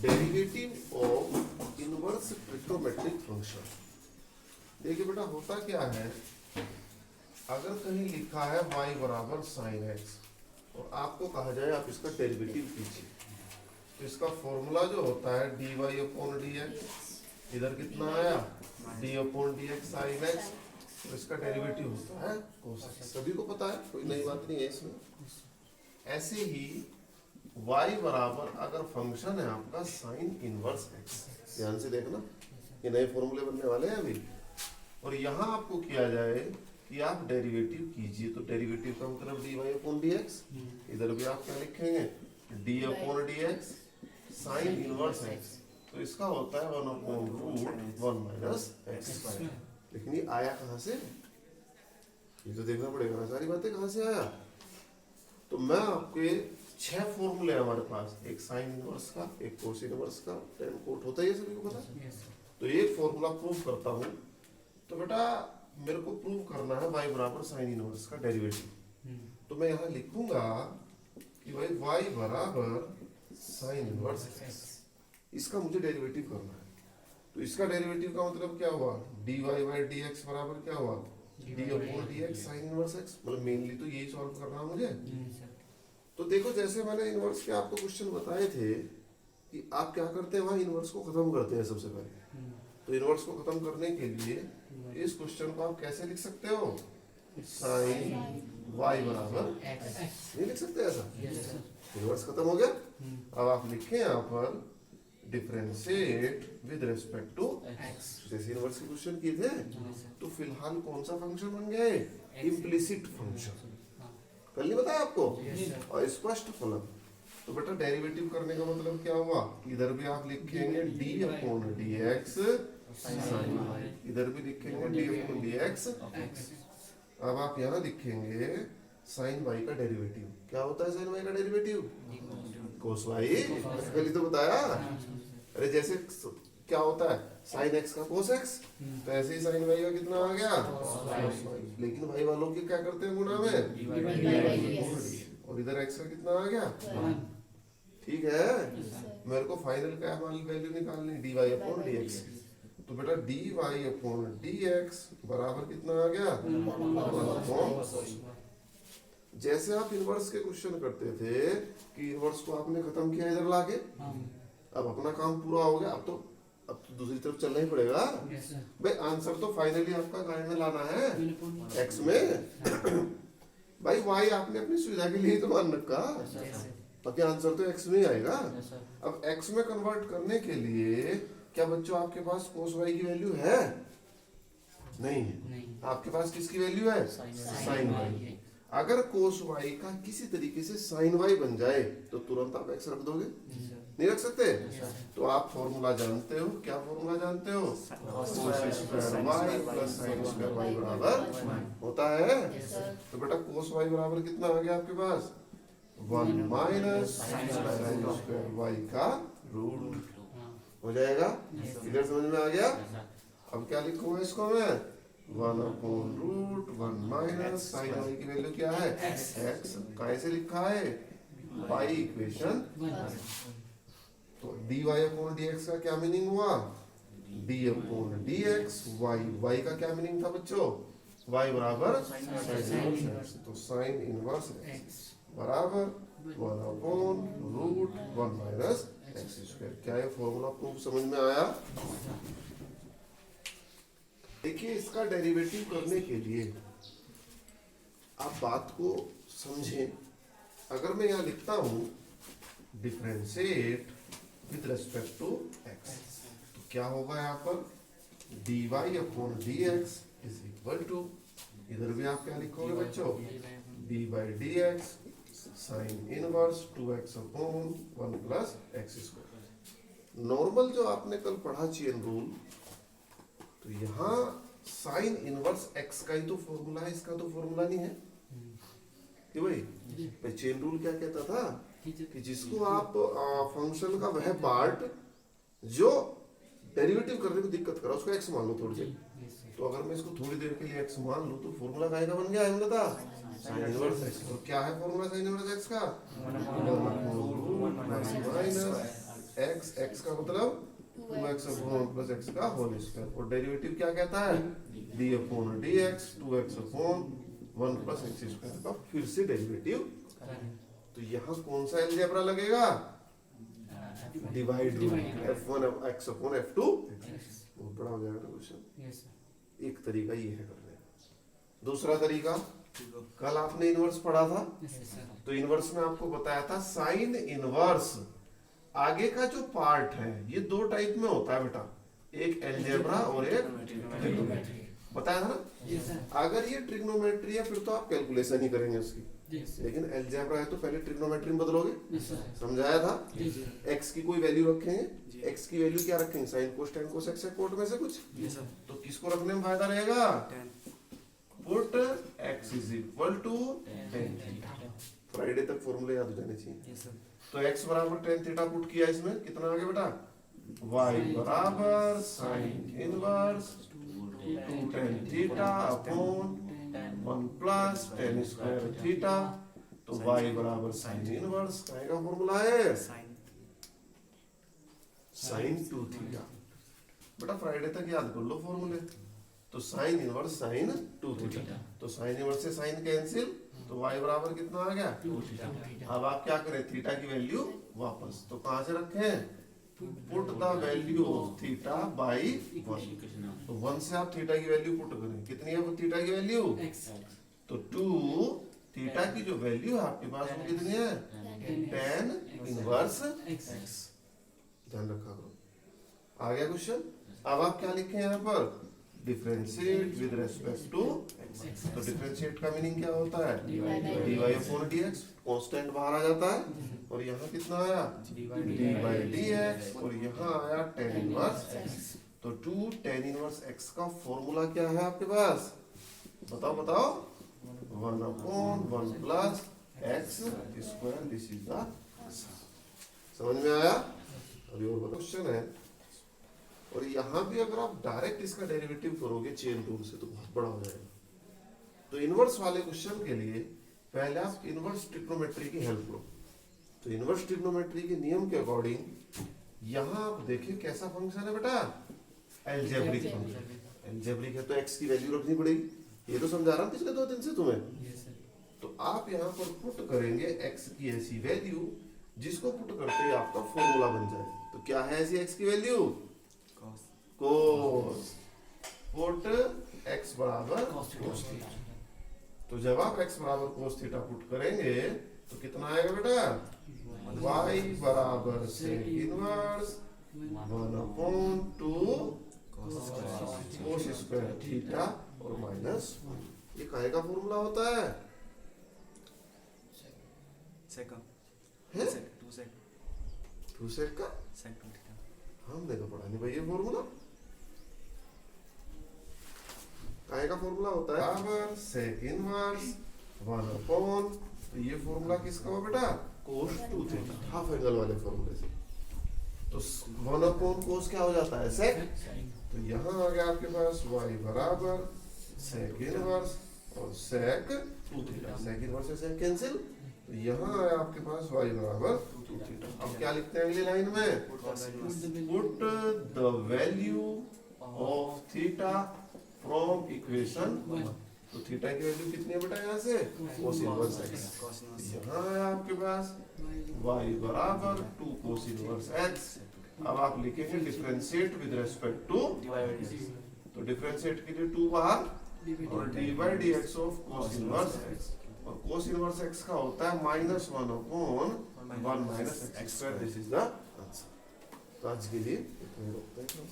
Derivative of inverse trigonometric function. देखिए बेटा होता क्या है, अगर कहीं लिखा है y बराबर साइन एक्स और आपको कहा जाए आप इसका डेरिवेटिव कीजिए, तो इसका फॉर्मूला जो होता है dy अपॉन dx, इधर कितना आया d upon dx sine x, तो इसका डेरिवेटिव होता है cos x। सभी को पता है, कोई नई बात नहीं है इसमें। ऐसे ही y बराबर अगर फंक्शन है आपका साइन इनवर्स x, ध्यान से देखना ये नए फॉर्मूले बनने वाले हैं अभी, और यहाँ आपको किया जाए कि आप डेरिवेटिव कीजिए, तो डेरिवेटिव का मतलब dy अपॉन dx, इधर भी आप क्या लिखेंगे d upon dx sine inverse x, तो इसका होता है 1 upon root 1 minus x square. लेकिन ये आया कहाँ से, ये तो देखना पड़ेगा ना सारी बातें कहाँ से आया। तो मैं आपके 6 फॉर्मूले हैं हमारे पास, एक साइन इनवर्स का, एक कोस इनवर्स का, टेन कोट होता है ये सभी को पता है। तो एक फॉर्मूला प्रूव करता हूँ, तो बेटा मेरे को प्रूव करना है y बराबर साइन इनवर्स का डेरिवेटिव, तो मैं यहाँ लिखूंगा कि भाई y बराबर साइन इनवर्स x, इसका मुझे डेरिवेटिव करना है। तो इसका डेरिवेटिव का मतलब क्या हुआ, dy बाई dx बराबर क्या हुआ d upon dx sine inverse x, मतलब मेनली तो यही सॉल्व करना है मुझे। तो देखो जैसे मैंने इनवर्स के आपको क्वेश्चन बताए थे कि आप क्या करते हैं, वहाँ इनवर्स को खत्म करते हैं सबसे पहले। तो इनवर्स को खत्म करने के लिए इस क्वेश्चन को आप कैसे लिख सकते हो, साइन y बराबर नहीं लिख सकते ऐसा, इनवर्स खत्म हो गया। अब आप लिखें यहाँ पर differentiate with respect to x, जैसे इनवर्स के क्वेश्चन किए थे। तो फिलहाल कौन सा फंक्शन बन गया है, इम्प्लिसिट फंक्शन, कल नहीं बताया आपको, और स्पष्ट फलन। तो बेटा डेरिवेटिव करने का मतलब क्या हुआ, इधर भी आप लिखेंगे d upon dx sine y, इधर भी लिखेंगे d अपॉन dx। अब आप यहाँ लिखेंगे साइन y का डेरिवेटिव, क्या होता है साइन y का डेरिवेटिव, कोस y, पहले तो बताया। अरे जैसे क्या होता है साइन x का कोस x, तो ऐसे ही साइन y का कितना आ गया, लेकिन y वालों के क्या करते हैं गुणा में, और इधर x का कितना आ गया, ठीक है। मेरे को फाइनल क्या वैल्यू निकालनी, dy अपॉन dx, तो बेटा dy अपॉन dx बराबर कितना आ गया, जैसे आप इनवर्स के क्वेश्चन करते थे कि इनवर्स को आपने खत्म किया इधर लाके, अब अपना काम पूरा हो गया, अब तो दूसरी तरफ चलना ही पड़ेगा भाई। आंसर तो फाइनली आपका गाय में लाना है x में भाई, y आपने अपनी सुविधा के लिए तो मान रखा, बाकी आंसर तो x में ही आएगा। अब x में कन्वर्ट करने के लिए क्या बच्चों आपके पास cos y की वैल्यू है, नहीं है, आपके पास किसकी वैल्यू है, साइन y। अगर cos y का किसी तरीके से sin y बन जाए तो तुरंत आप x रख दोगे, नहीं रख सकते। तो आप फॉर्मूला जानते हो, क्या फॉर्मूला जानते हो, cos square y plus sin square y बराबर होता है। तो बेटा cos y बराबर कितना आ गया आपके पास, 1 माइनस sin स्क्वायर y का रूट हो जाएगा। क्लियर समझ में आ गया। अब क्या लिखूंगा इसको मैं, 1 upon root 1 minus sine y की वैल्यू क्या है, x, कैसे लिखा है y इक्वेशन। तो dy अपॉन dx का क्या मीनिंग हुआ, d अपॉन dx, y का क्या मीनिंग था बच्चों, y बराबर साइन इनवर्स, तो साइन इनवर्स x बराबर 1 upon root 1 minus x square. क्या ये फॉर्मूला प्रूफ समझ में आया। देखिए इसका डेरिवेटिव करने के लिए आप बात को समझें। अगर मैं यहाँ लिखता हूँ differentiate with respect to x, तो क्या होगा यहाँ पर dy upon dx is equal to, इधर भी आप क्या लिखोगे बच्चों, d by dx sine inverse 2x upon 1 plus x square. Normal जो आपने कल पढ़ा चेन रूल, तो यहाँ साइन इनवर्स x का ही तो फॉर्मूला है, इसका तो फॉर्मूला नहीं है कि भाई चेन रूल क्या कहता था कि जिसको आप फंक्शन का वह पार्ट जो डेरिवेटिव करने में दिक्कत करा उसको x मान लो थोड़ी देर। तो अगर मैं इसको थोड़ी देर के लिए x मान लूं तो फॉर्मूला काय का बन गया है, था साइन इनवर्स x। तो क्या है फॉर्मूला साइन इनवर्स x का, माइनस एक्स, एक्स का मतलब 2x अपॉन प्लस एक्स का होल स्क्वायर, और डेरिवेटिव क्या कहता है D upon D x, 2x upon 1 plus x square का फिर से डेरिवेटिव। तो यहाँ कौन सा अलजेब्रा लगेगा, divide f1 x upon f2, बहुत बड़ा हो जाएगा ना क्वेश्चन। एक तरीका ये है करने का। दूसरा तरीका, कल आपने इनवर्स पढ़ा था, तो इनवर्स में आपको बताया था साइन इनवर्स आगे का जो पार्ट है ये दो टाइप में होता है बेटा, एक अलजेब्रा और एक ट्रिग्नोमेट्री, बताया था ना। अगर ये ट्रिग्नोमेट्री है फिर तो आप कैलकुलेशन ही करेंगे उसकी, लेकिन अलजेब्रा है तो पहले ट्रिग्नोमेट्री में बदलोगे, समझाया था। x की कोई वैल्यू रखेंगे, x की वैल्यू क्या रखेंगे, sine cos tan cos x cot में से कुछ, तो किसको रखने में फायदा रहेगा, put x is equal to tan theta. Friday तक फॉर्मूले याद हो जाने चाहिए। तो x बराबर टेन थीटा पुट किया, इसमें कितना आ गया बेटा, y बराबर sine inverse 2 tan theta upon 1 plus ten square theta. तो y बराबर साइन इनवर्स का फॉर्मूला है साइन 2 थीटा। बेटा फ्राइडे तक याद कर लो फॉर्मूले। तो साइन इनवर्स साइन 2 थीटा, तो साइन इनवर्स से साइन कैंसिल, तो y बराबर कितना आ गया 2 थीटा। अब आप क्या करें, थीटा की वैल्यू वापस, तो कहां से रखें, put the value of theta by 1। तो 1 से आप थीटा की वैल्यू पुट करें, कितनी है वो थीटा की वैल्यू, तो 2 थीटा की जो वैल्यू है आपके पास वो कितनी है, टेन इनवर्स x। ध्यान रखा करो। आ गया क्वेश्चन। अब आप क्या लिखें यहाँ पर, differentiate with respect to x। तो डिफरेंशिएट का मीनिंग क्या होता है, dy अपॉन dx, कांस्टेंट बाहर आ जाता है, और यहाँ कितना आया dy बाई dx, और यहाँ आया टेन इनवर्स x। तो 2 टेन इनवर्स x का फॉर्मूला क्या है आपके पास, बताओ बताओ, 1 upon 1 plus x square, this is the, समझ में आया। अभी और क्वेश्चन है, और यहाँ भी अगर आप डायरेक्ट इसका डेरिवेटिव करोगे चेन रूल से तो बहुत बड़ा हो जाएगा। तो इनवर्स वाले क्वेश्चन के लिए पहले आप इनवर्स ट्रिग्नोमेट्री की हेल्प लो। तो इनवर्स ट्रिग्नोमेट्री के नियम के अकॉर्डिंग यहाँ आप देखिए कैसा फंक्शन है बेटा, अलजेब्रिक फंक्शन। अलजेब्रिक है तो x की वैल्यू रखनी पड़ेगी, ये तो समझा रहा हूँ पिछले 2 दिन से तुम्हें। तो आप यहाँ पर पुट करेंगे x की ऐसी वैल्यू जिसको पुट करते ही आपका फॉर्मूला बन जाए। तो क्या है ऐसी x की वैल्यू, कोस, पुट x बराबर कोस थीटा। तो जब आप x बराबर कोस थीटा पुट करेंगे तो कितना आएगा बेटा, y बराबर sec inverse 1 upon 2 cos square theta और माइनस 1। ये काहे का फॉर्मूला होता है, टू सेक का, हमने तो पढ़ा नहीं भाई ये फॉर्मूला, काहे का फॉर्मूला होता है, बराबर सेक इनवर्स 1 अपॉन, तो ये फॉर्मूला किसका हुआ बेटा, कोस 2 थीटा, हाफ एंगल वाले फॉर्मूले से। तो 1 अपॉन कोस क्या हो जाता है, सेक। तो यहाँ आ गया आपके पास y बराबर सेक इनवर्स और सेक 2 थीटा, सेक इनवर्स से सेक कैंसिल, तो यहाँ आया आपके पास y बराबर 2 थीटा। अब क्या लिखते हैं अगली लाइन में, put the value of theta from equation 1। तो थीटा की वैल्यू कितनी है बेटा, यहाँ से कोस इनवर्स x। यहाँ आया आपके पास y बराबर 2 कोस इनवर्स x। अब आप लिखेंगे डिफरेंशिएट विद रिस्पेक्ट टू, तो डिफरेंशिएट के लिए 2 बाहर, और D by D x of cos inverse x, और कोस इनवर्स x का होता है -1 upon 1 minus x square. This is the answer. तो आज के लिए इतना ही रखते हैं।